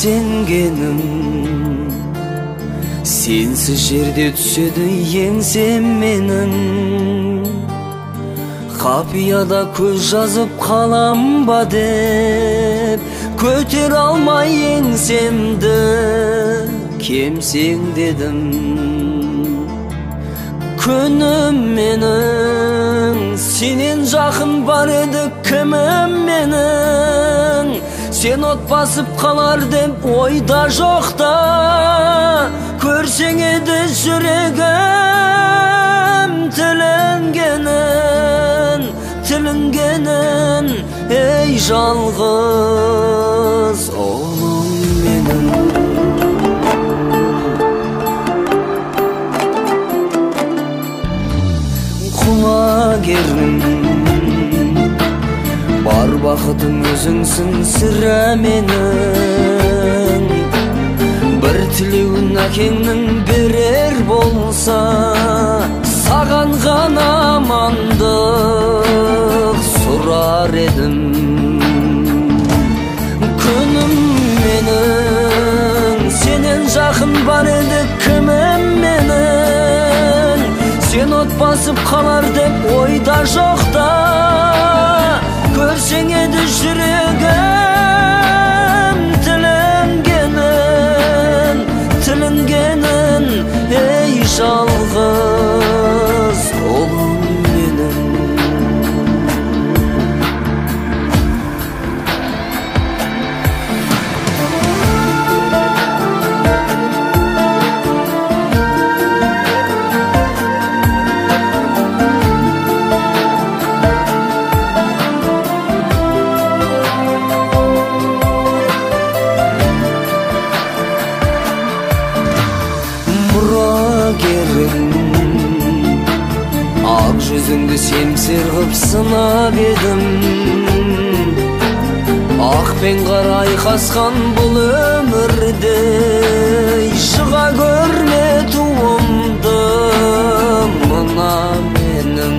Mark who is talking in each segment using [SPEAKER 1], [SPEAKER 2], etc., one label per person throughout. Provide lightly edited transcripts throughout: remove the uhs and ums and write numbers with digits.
[SPEAKER 1] сенгенім, сенсіз жерде түседі еңсем менің. Қапияда көз жазып қалам ба деп, көтер алмай еңсемді кемсең дедім. Күнім менің, сенен жақын бар еді кімім менің. Сен от басып қалар деп ойда жоқта, көрсең еді жүрегім тілінгенін, ей жалғыз ұлым менің. Құлагерім, бар бақытым өзіңсің сірә менің. Бір тілеуін әкеңнің берер болса, саған ғана амандық сұрар едім. Күнім менің, сенен жақын бар еді кімім менің. Сен от басып қалар деп ойда жоқта, көрсең еді жүрегім тілінгенін, ей жалғыз ұлым менің. Ақ жүзіңді семсер қып сынап едім. Ақ пен қара айқасқан бұл өмірде, шыға көрме туымды мына менің.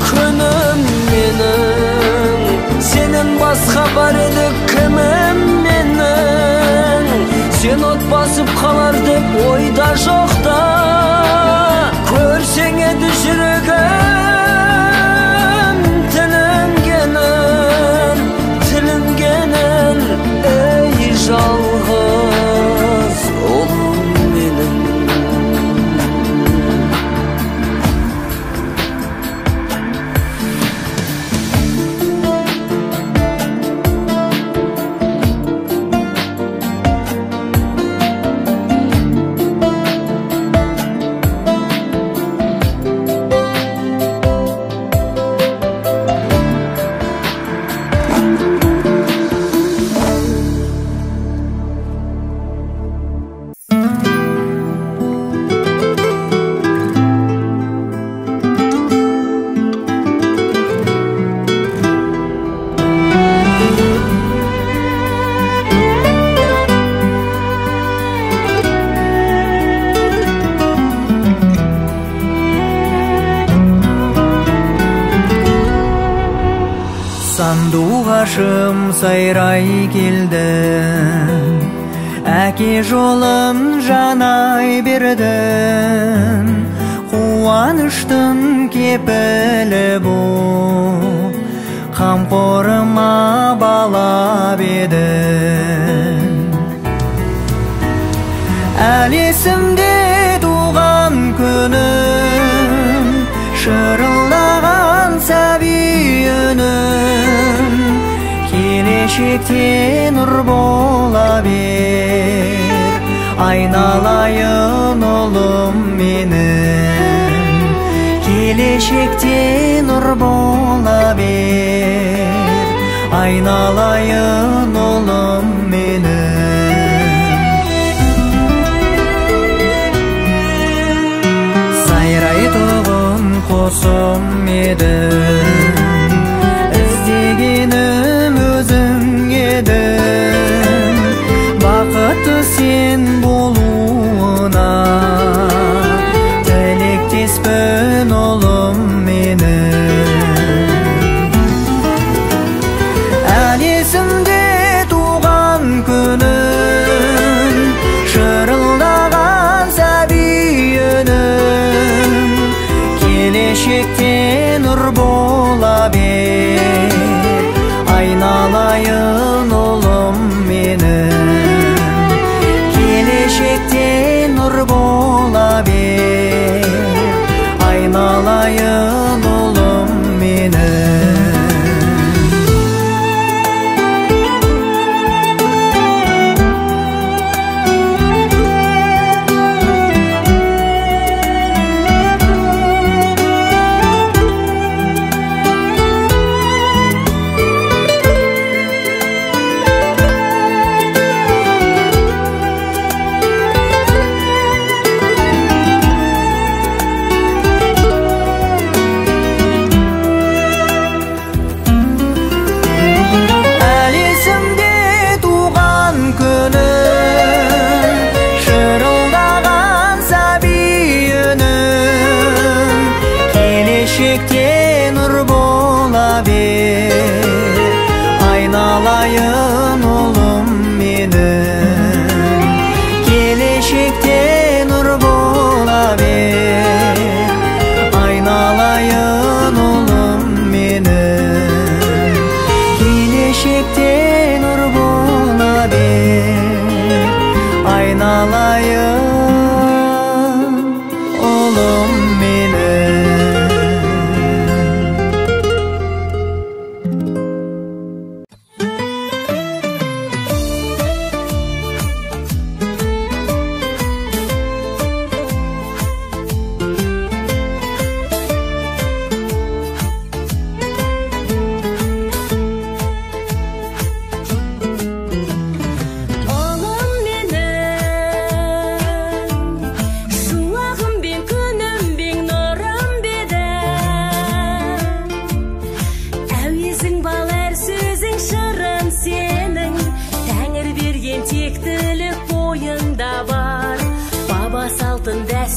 [SPEAKER 1] Күнім менің, сенен басқа бар еді кімім менің. Сен от басып қалар деп ойда жоқта, көрсең еді жүрегім тілінгенін, ей жалғыз ұлым менің.
[SPEAKER 2] Сандуғашым сайрай келдің, әке жолын жанай бердің. Қуаныштың кепілі бұл, қамқорыма балап едің. Әлі есімде туған күнім, шырылдаған сәби үнім. Келешекте нұр бола бер, айналайын ұлым менің. Келешекте нұр бола бер, айналайын ұлым менің. Сайрайтұғын қосым едің, іздегенім өзің едің. Бақытты сен болуына тілектеспін ұлым менің. Әл есімде туған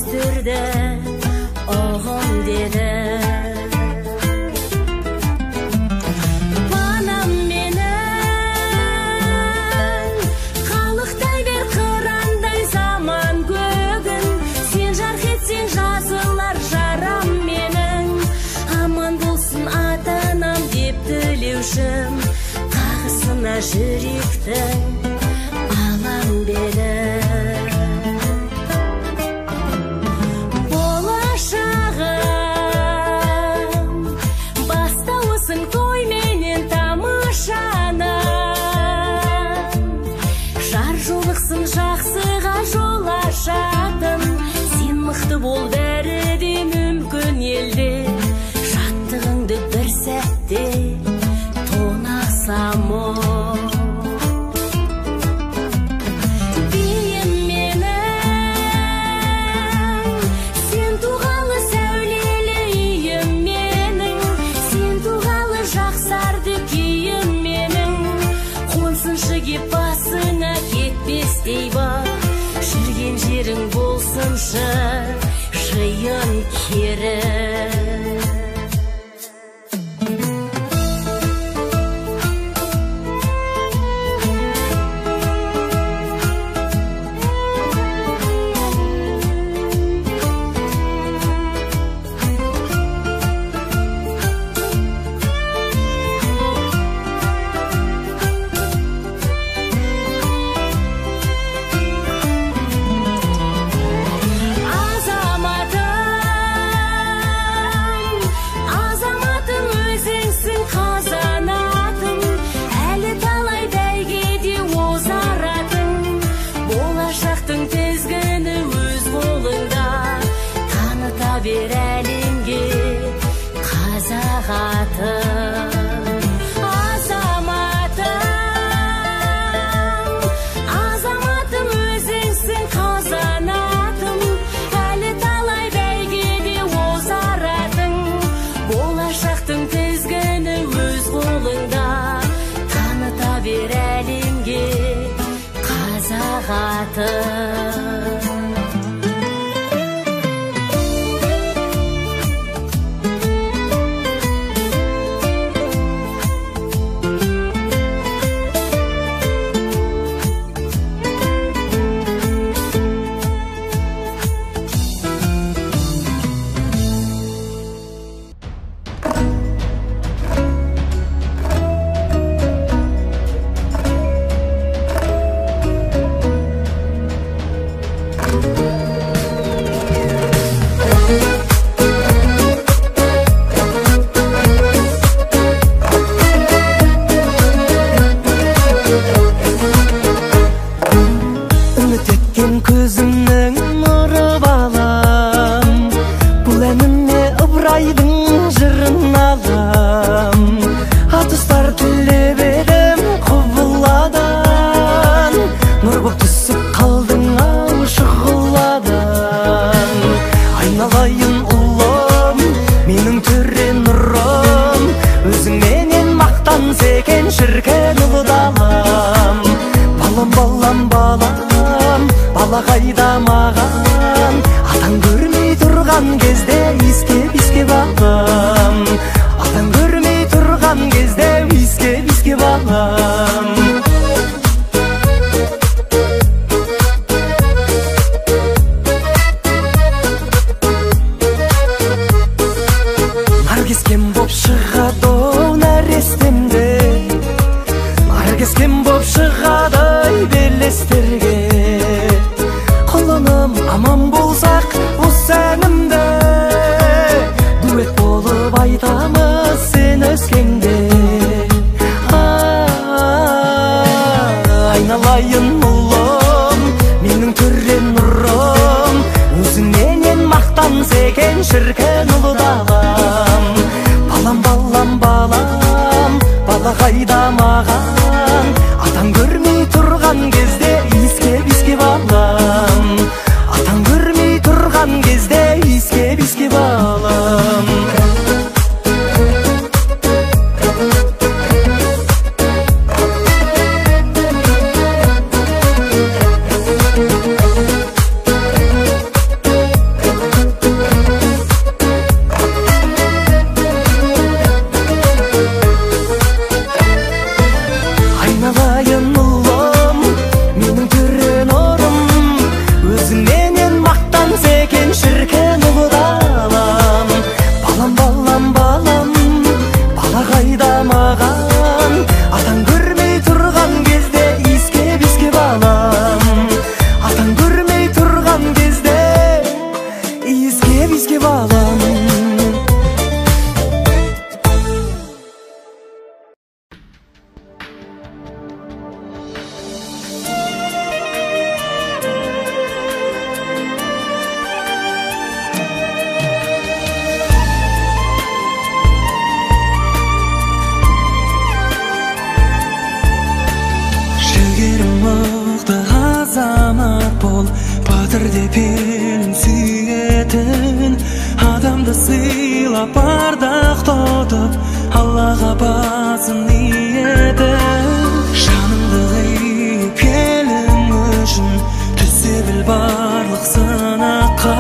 [SPEAKER 3] üstürde oğum dedi. Banam menen kalıqday bir kıranday zaman gögün. Sen jarh etsen жазылар жарам менің. Aman болсын ата-анam деп тілеушім, қағысына жүректің алаң бері. Болашағым бастауысың той менен тамашаның. Жар жолықсын жақсыға жол ашатын. Сен мықты бол, бәрі де мүмкін елде. Жаттығыңды бір сәтте тонасам о. Бейім менің, сен туғалы сәулелі үйім менің. Сен туғалы жақсарды күйім менің. Қонсыншы кеп басына кетпестей бар. Жүрген жерің болсыншы жиын кері. Азаматым өзіңсің қазанатым. Әлі талай бәйгеде озаратың. Болашақтың тізгіні өз қолыңда. Таныта бер әлемге қазақ атын. Азаматым өзіңсің қазанатым. Әлі талай бәйгеде озаратың. Болашақтың тізгіні өз қолыңда. Таныта бер әлемге қазақ атын.
[SPEAKER 2] Көзімнің нұры балам, бұл әніме ыбырайдың жырын алам. Атыстар тілеп едім құбыладан, нұр боп түсіп қалдың ау шұғыладан. Айналайын ұлым, менің түрен нұрым, өзіңменен мақтан секен шіркен ұлы далам. Балам, балам, балам, бала қайда маған, атаң көрмей тұрған кезде иіскеп алам. Атаң көрмей тұрған кезде иіскеп алам. Наркескен боп шығады нәрестемде, наркескен боп шығады белестерге. Құлыным аман болсақ осы әнімді, дуэт болып айтамыз сен өскенде. Айналайын ұлым, менің түрен нұрым, өзіңменен мақтан секен шіркен ұлы далам. Балам, балам, балам, бала қайда маған, атаң көрмей тұрған кезде иіскеп алам. Атаң көрмей тұрған кезде иіскеп алам. pelin suyeten adamda sıylap ardaq totup Allah'a basın niyete Şanımdı gıyıp pelin üçün Tüsse bil barlık sınaqqa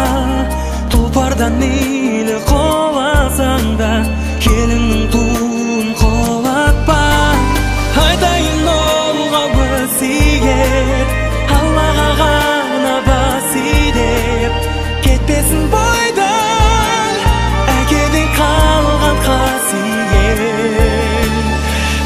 [SPEAKER 2] Tulpardan meyli qolasan da Kelinin tuğun qolatpa Haydayin olga vəsiyet Allah'a gana basidep Ketpesin boydan Əgedin qalğan qasiyet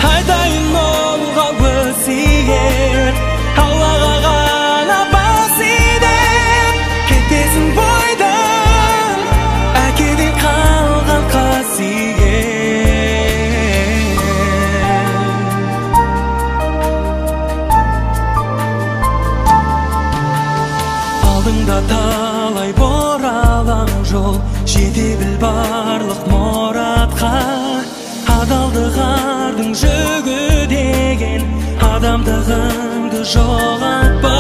[SPEAKER 2] Haydayin olga vəsiyet Allah'a gana basidep Ketpesin boydan Əgedin qalğan qasiyet Aldыңda talay бораlan жол Жете біл барлық мұратқа Адалдық ардың жүгі деген Адамдығыңды жоғалтпа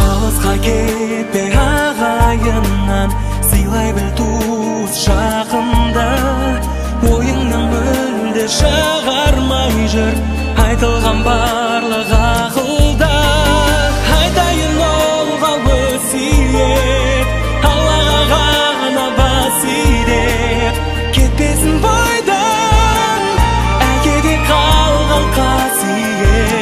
[SPEAKER 2] Алысқа кетпе ағайыннан Сыйлай біл туыс жақында Ойыңнан мүлде шығармай жүр Айтылған барлық ақылда Айтайын олға өсиет Аллаға ғана басидеп Кетпесін бойдан Әкеде қалған қасиет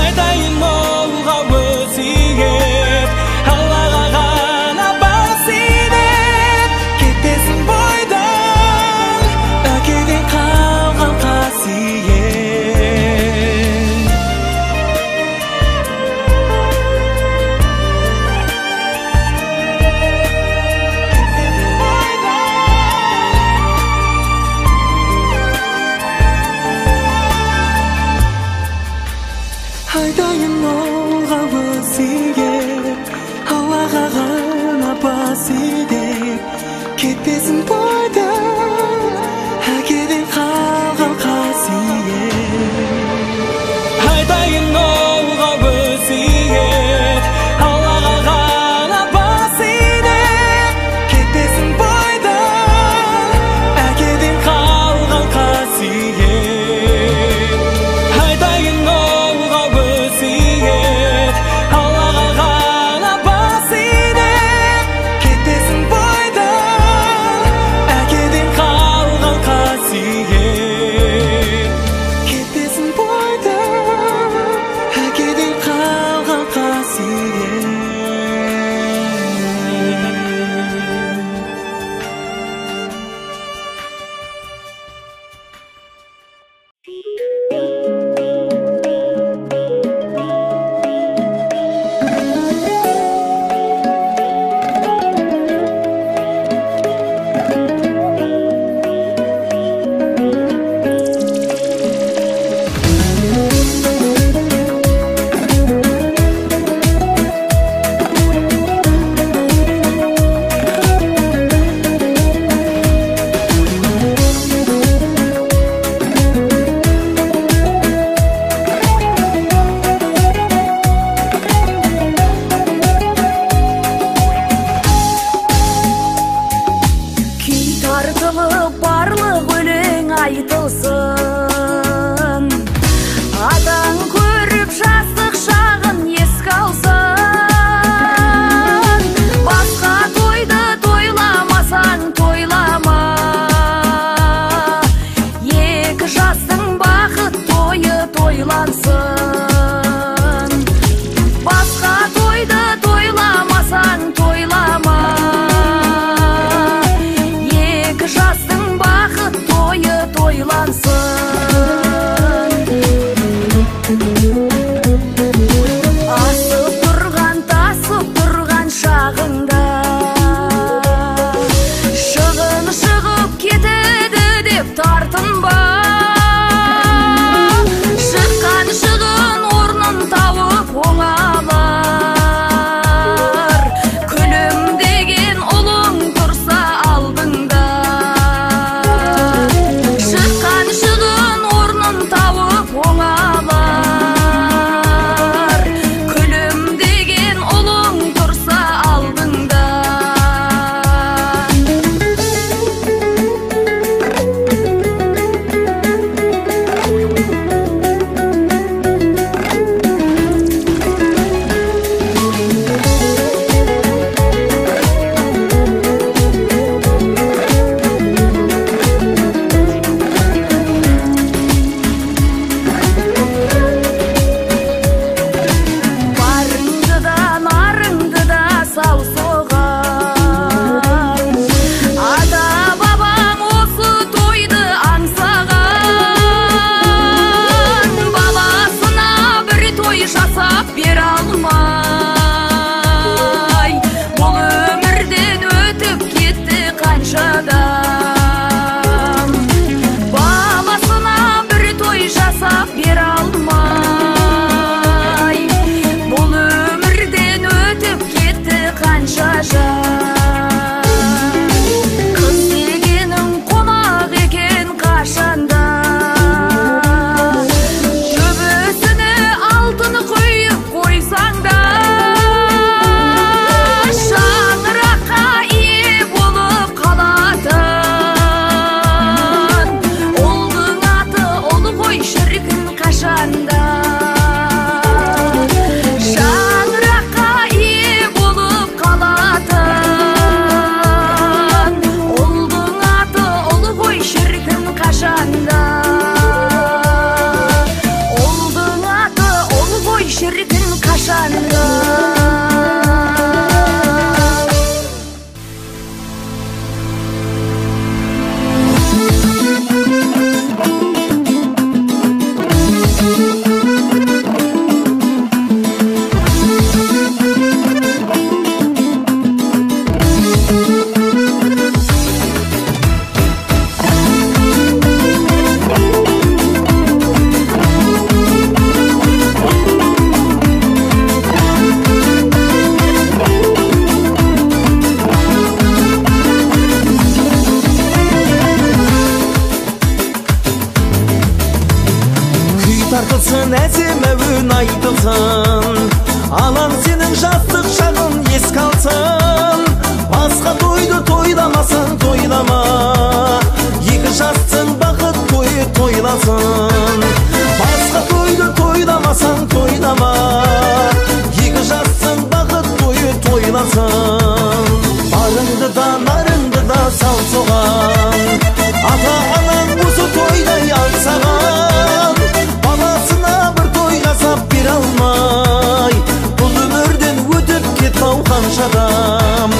[SPEAKER 2] Айтайын олға өсиет Аллаға ғана басидеп Кетпесін бойдан Әкеде қалған қасиет Айтайын олға өсиет Аллаға ғана басидеп Кетпесін бойдан Әкеден қалған қасиет Айтайын олға өсиет Аллаға ғана басидеп Кетпесін бойдан Әкеден қалған қасиет Айтайын олға өсиет Аллаға ғана басидеп Кетпесін бойдан Әкеден қалған қасиет Айтайын олға өсиет Аллаға ғана басидеп Кетпесін бойдан Әкеден қалған қасиет
[SPEAKER 4] Алтын әсемеуін айтылсын, алан сенің жастық шағын еске алсын. Басқа тойды тойламасаң тойлама, екі жастың бақыт тойы тойласын. Басқа тойды тойламасаң тойлама, екі жастың бақыт тойы тойласын. Барыңды да нарыңды да сал соған, ата анаң осы тойдай аңсаған. Баласына бір той жасап бере алмай, бұл өмірден өтіп кетіп қанша адам.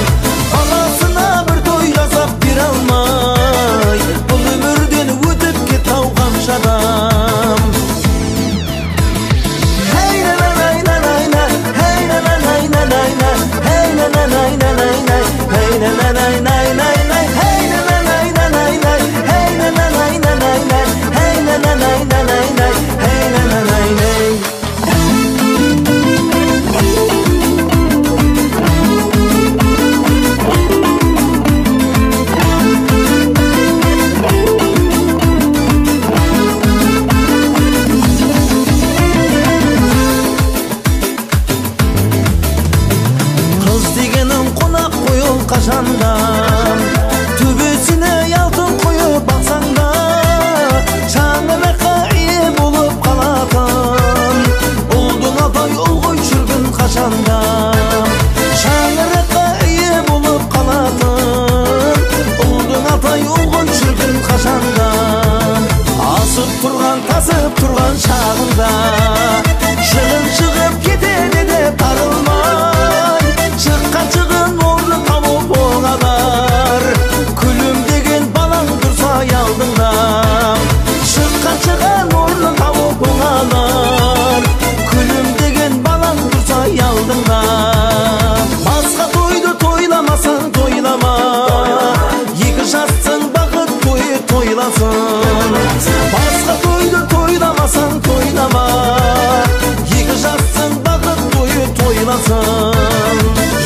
[SPEAKER 4] Баласына бір той жасап бере алмай, бұл өмірден өтіп кетіп қанша адам. Hey na na na na na na, hey na na na na na na, hey na na na na na na, hey na na na na na na, hey na na na na na na, hey na na na na na na, hey na na na na na na, hey na na na na. Kız degenin konak koyul kaşanda, töbesine altın koyup baksan da, şanlıkka iyi bulup kalatan. Oldun atay olgoy çürgün kaşanda, şanlıkka iyi bulup kalatan. Oldun atay olgoy çürgün kaşanda, asıp turgan tasıp turgan şağında, şığın çıkıp ketedi de tarılmay. Çıkkan çıkın ordu tavup oğalar, külüm degen balan dursa yaldığında. Çıkkan çıkın ordu tavup oğalar, külüm degen balan dursa yaldığında. Başka toydu toylamasan toylama, iki jastın bakıt toyu toylasın. Başka toydu toylamasan toylama, iki jastın bakıt toyu toylasın.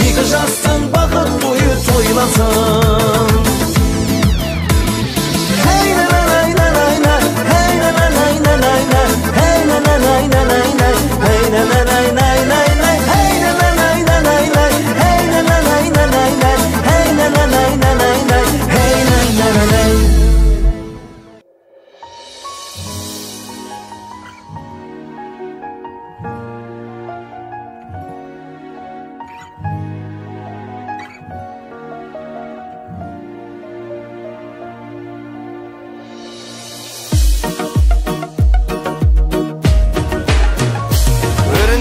[SPEAKER 4] İki jastın bakıt toyu toylasın. Hey na na na na na na, hey na na na na na na, hey na na na na na na, hey na na na na na na, hey na na na na na na, hey na na na na na na, hey na na na na na na, hey na na na na.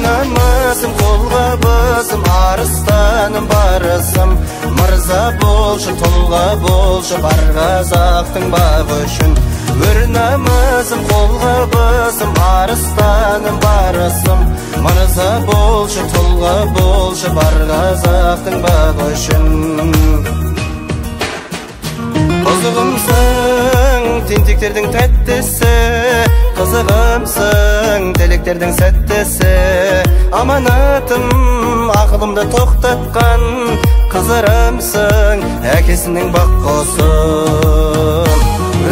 [SPEAKER 5] Namazım kolga basım, arıstanım barısım. Mırza bolşu, tolga bolşu, bargazaqtın bağı üçün. Өр namazım kolga basım, arıstanım barısım. Mırza bolşu, tolga bolşu, bargazaqtın bağı üçün. Kızığımsın, tintiklerдің тәттесі, kızığımsın, teleklerдің сәттесі. Amanatım, ақылымды тоқтатқан, kızırımsın, әкесінің баққосы.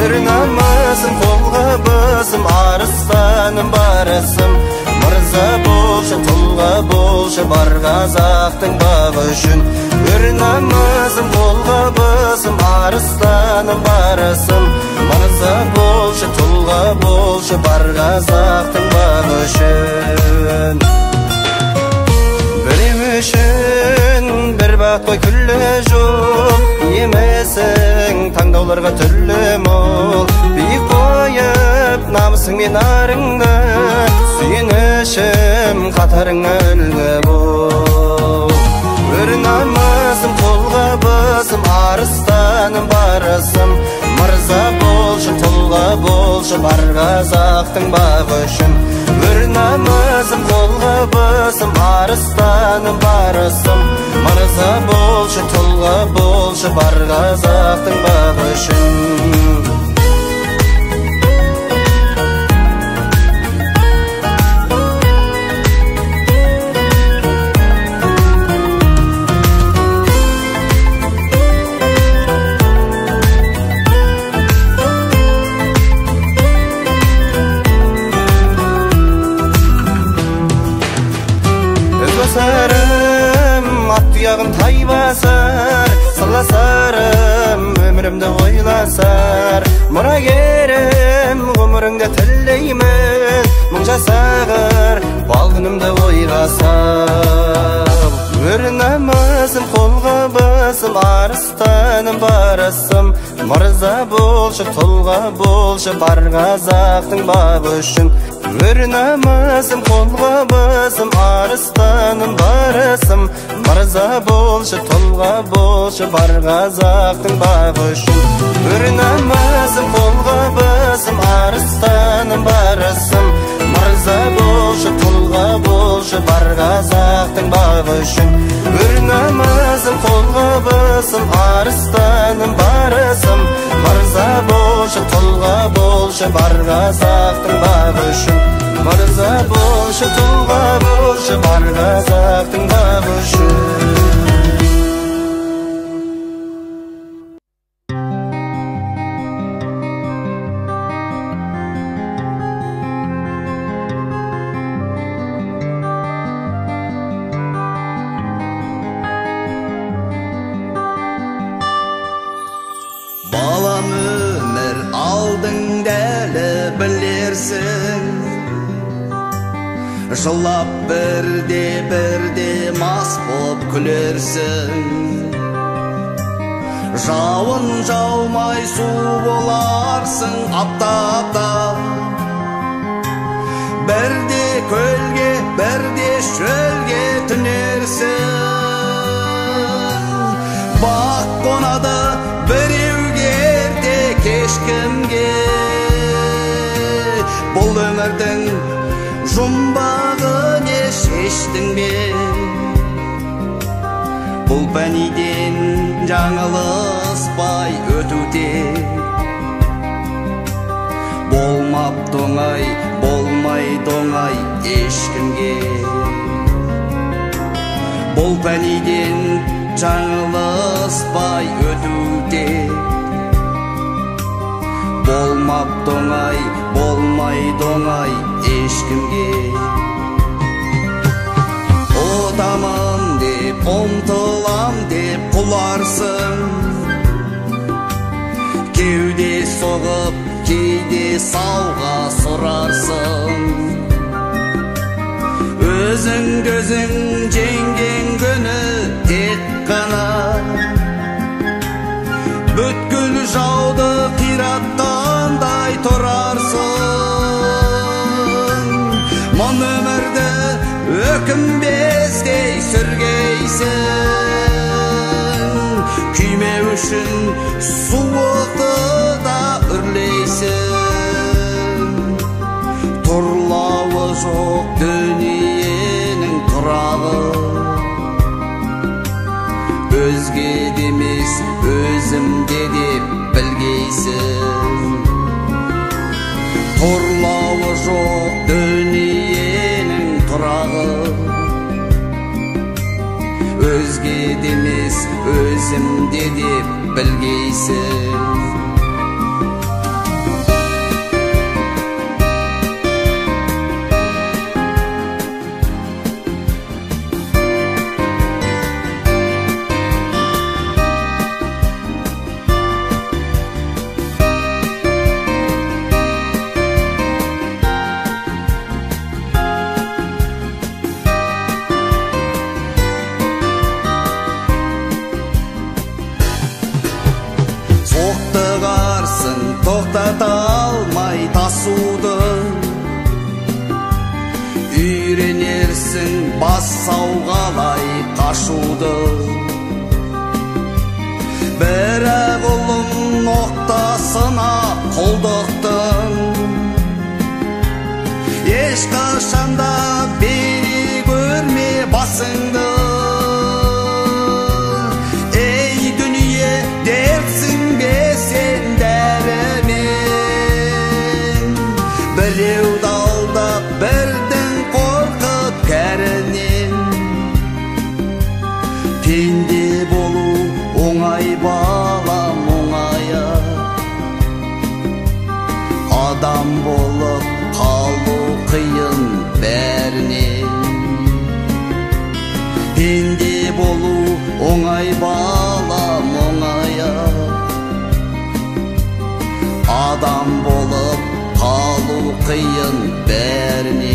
[SPEAKER 5] Өр намазым қолға басым, арыстаным барысым. Мырза болшы, тұлға болшы, бар қазақтың бағы үшін. Өр намазым қолға басым, арыстаным барысым. Мырза болшы, тұлға болшы, бар қазақтың бағы үшін. Біреу үшін бір бақ қой күлі жол, емесің таңдауларға түрлі мол. Биік қойып намысың мен арыңды, сүйінішім қатарың үлгі бол. Өр намазым қолға басым, арыстаным барысым. Мырза болшы, тұлға болшы, бар қазақтың бағы үшін. Өр намазым қолға басым, арыстаным барысым. Мырза болшы, тұлға болшы, бар қазақтың бағы үшін. ой басар, сырласарым өмірімді ойласар. Мұрагерім ғұмырыңды тілеймін, мың жасағыр бал күнімді ойға сал. Өр намазым қолға басым, арыстаным барасым. Мырза болшы, тұлға болшы, бар қазақтың бағы үшін. Өр намазым қолға басым, арыстаным барасым. Мырза болшы, тұлға болшы, бар қазақтың бағы үшін. Өр намазым қолға басым, арыстаным барасым. Мырза болшы, тұлға болшы, бар қазақтың бағы үшін. Өр намазым қолға басым, арыстаным барасым. Мырза болшы, тұлға болшы, бар қазақтың бағы үшін. Мырза болшы, тұлға болшы, бар қазақтың бағы үшін.
[SPEAKER 6] Балам өмір алдың дәлі білерсің, жылап бірде мас боп күлерсің. Жауын жаумай су боларсың апта-апта, бірде көлге, бірде шөлге түнерсің. Бақ қонады біреуге ерте кешкімге, бұл өмірдің жұмбағын шештің бе? Бұл пәниден жаңылыспай өтуде, болмап доңай, болмай доңай ешкімге. Бұл пәниден жаңылыспай өтуде, болмап доңай, болмай доңай ешкімге. Отамын деп, ұмтылам деп құларсың, кеуде соғып, кейде сауға сұрарсың. Өзің жеңген күні тек қана бүткіл жауды қиратқандай тұрарсың. Мұн өмірді өкінбестей сүргейсің, күймеу үшін суықты да үрлейсің. Тұрлауы жоқ дүниенің тұрағы, өзге демес өзімде деп білгейсің. Тұрлауы жоқ дүниенің тұрағы, өзге демес өзімде деп білгейсің. Тоқтата алмай тасуды, үйренерсің бас сауғалай қашуды. Бірақ ұлым ноқтасына құлдықтың, ешқашанда бері көрме басыңды. Ей дүние дертсің бе сен біреуді алдап, бірдің қорқып кәрінен. Пенде болу оңай балам, оңая. Адам болып қалу қиын бәрінен. Пенде болу оңай балам оңая адам болып қалу қиын бәріне